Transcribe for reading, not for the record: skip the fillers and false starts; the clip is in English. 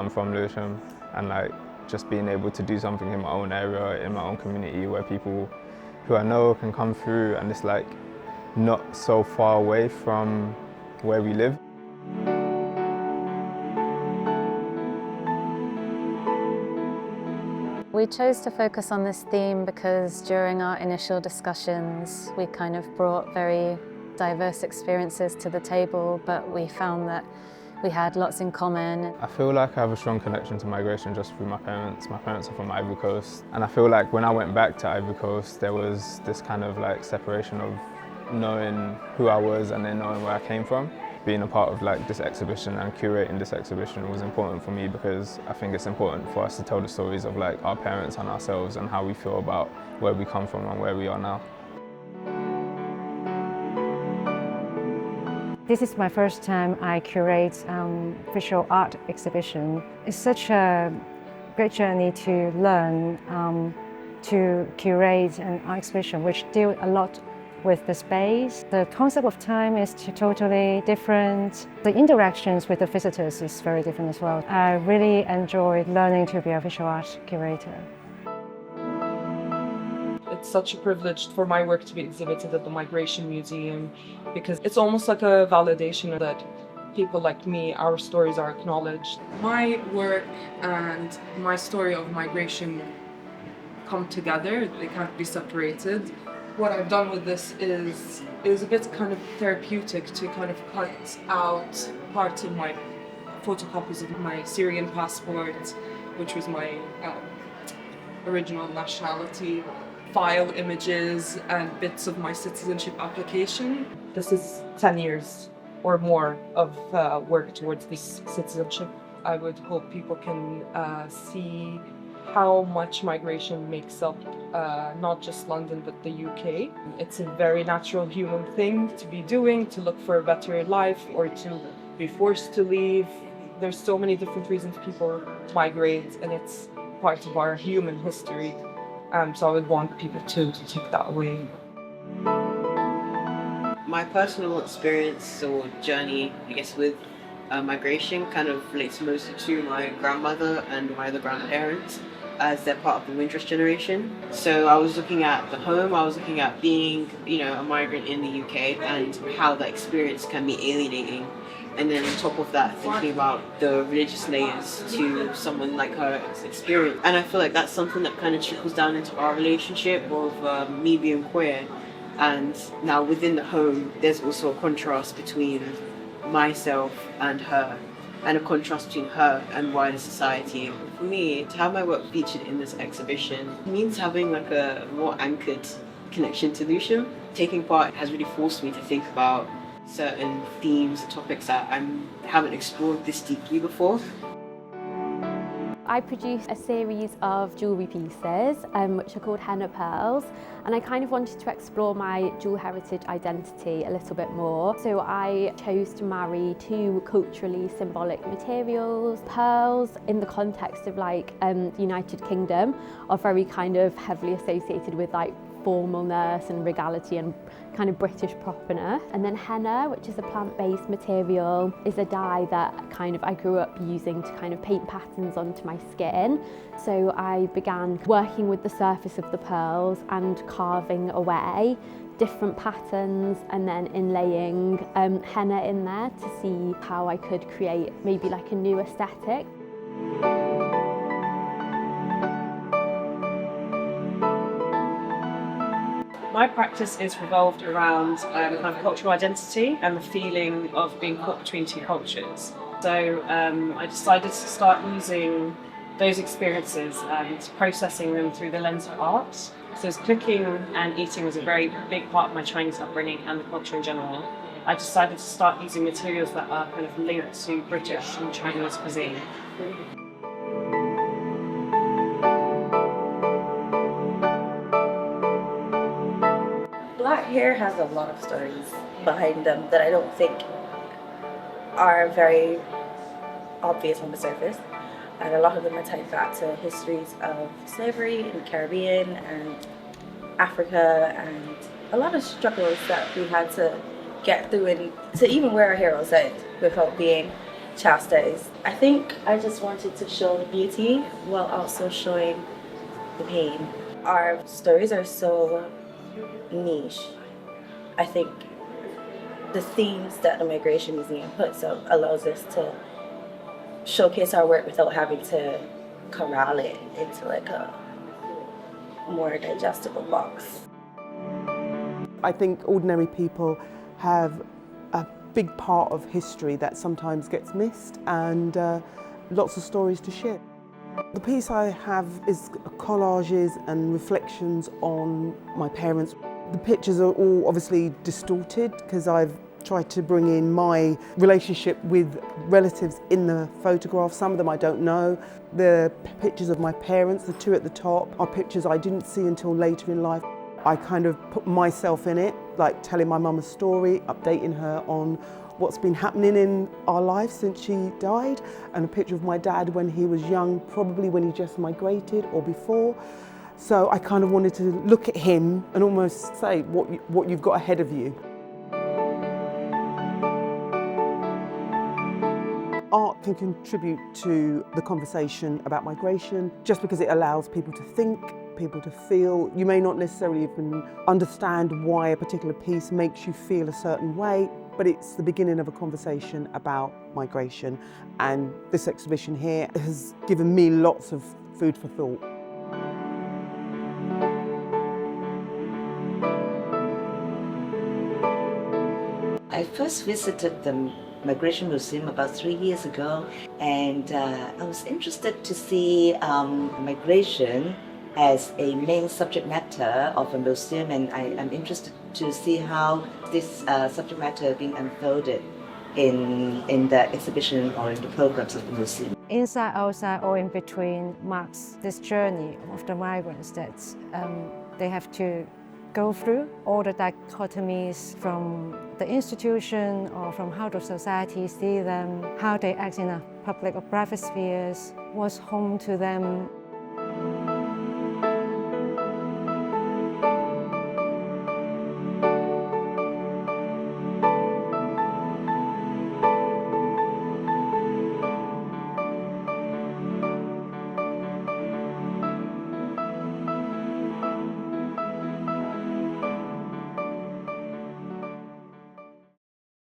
I'm from Lewisham, and like just being able to do something in my own area, in my own community, where people who I know can come through, and it's like not so far away from where we live. We chose to focus on this theme because during our initial discussions we kind of brought very diverse experiences to the table, but we found that we had lots in common. I feel like I have a strong connection to migration just through my parents. My parents are from Ivory Coast, and I feel like when I went back to Ivory Coast there was this kind of like separation of knowing who I was and then knowing where I came from. Being a part of like this exhibition and curating this exhibition was important for me because I think it's important for us to tell the stories of like our parents and ourselves and how we feel about where we come from and where we are now. This is my first time I curate visual art exhibition. It's such a great journey to learn to curate an art exhibition which deals a lot with the space. The concept of time is totally different. The interactions with the visitors is very different as well. I really enjoyed learning to be a visual art curator. It's such a privilege for my work to be exhibited at the Migration Museum because it's almost like a validation that people like me, our stories are acknowledged. My work and my story of migration come together, they can't be separated. What I've done with this is a bit kind of therapeutic to kind of cut out parts of my photocopies of my Syrian passport, which was my original nationality, file images and bits of my citizenship application. This is 10 years or more of work towards this citizenship. I would hope people can see how much migration makes up not just London but the UK. It's a very natural human thing to be doing, to look for a better life or to be forced to leave. There's so many different reasons people migrate and it's part of our human history. So I would want people to take that away. My personal experience or journey, I guess, with migration kind of relates mostly to my grandmother and my other grandparents, as they're part of the Windrush generation. So I was looking at the home, I was looking at being, a migrant in the UK and how that experience can be alienating. And then on top of that, thinking about the religious layers to someone like her experience. And I feel like that's something that kind of trickles down into our relationship of me being queer. And now within the home, there's also a contrast between myself and her, and a contrast between her and wider society. For me, to have my work featured in this exhibition means having like a more anchored connection to Lewisham. Taking part has really forced me to think about certain themes and topics that I haven't explored this deeply before. I produced a series of jewellery pieces which are called henna pearls, and I kind of wanted to explore my dual heritage identity a little bit more. So I chose to marry two culturally symbolic materials. Pearls in the context of like the United Kingdom are very kind of heavily associated with like formalness and regality and kind of British properness. And then henna, which is a plant-based material, is a dye that I grew up using to kind of paint patterns onto my skin. So I began working with the surface of the pearls and carving away different patterns and then inlaying henna in there to see how I could create maybe like a new aesthetic. My practice is revolved around kind of cultural identity and the feeling of being caught between two cultures. So I decided to start using those experiences and processing them through the lens of art. So as cooking and eating was a very big part of my Chinese upbringing and the culture in general, I decided to start using materials that are kind of linked to British and Chinese cuisine. Black hair has a lot of stories behind them that I don't think are very obvious on the surface, and a lot of them are tied back to histories of slavery in the Caribbean and Africa, and a lot of struggles that we had to get through and to even wear our heroes out without being chastised. I think I just wanted to show the beauty while also showing the pain. Our stories are so niche. I think the themes that the Migration Museum puts up allows us to showcase our work without having to corral it into like a more digestible box. I think ordinary people have a big part of history that sometimes gets missed, and lots of stories to share. The piece I have is collages and reflections on my parents. The pictures are all obviously distorted because I've tried to bring in my relationship with relatives in the photograph. Some of them I don't know. The pictures of my parents, the two at the top, are pictures I didn't see until later in life. I kind of put myself in it, like telling my mum a story, updating her on what's been happening in our life since she died, and a picture of my dad when he was young, probably when he just migrated or before. So I kind of wanted to look at him and almost say what you've got ahead of you. Art can contribute to the conversation about migration just because it allows people to think, people to feel. You may not necessarily even understand why a particular piece makes you feel a certain way, but it's the beginning of a conversation about migration, and this exhibition here has given me lots of food for thought. I first visited the Migration Museum about 3 years ago, and I was interested to see migration as a main subject matter of a museum, and I'm interested to see how this subject matter being unfolded in the exhibition or in the programs of the museum. Inside, outside, or in between marks this journey of the migrants that they have to go through, all the dichotomies from the institution or from how the society see them, how they act in a public or private spheres, what's home to them.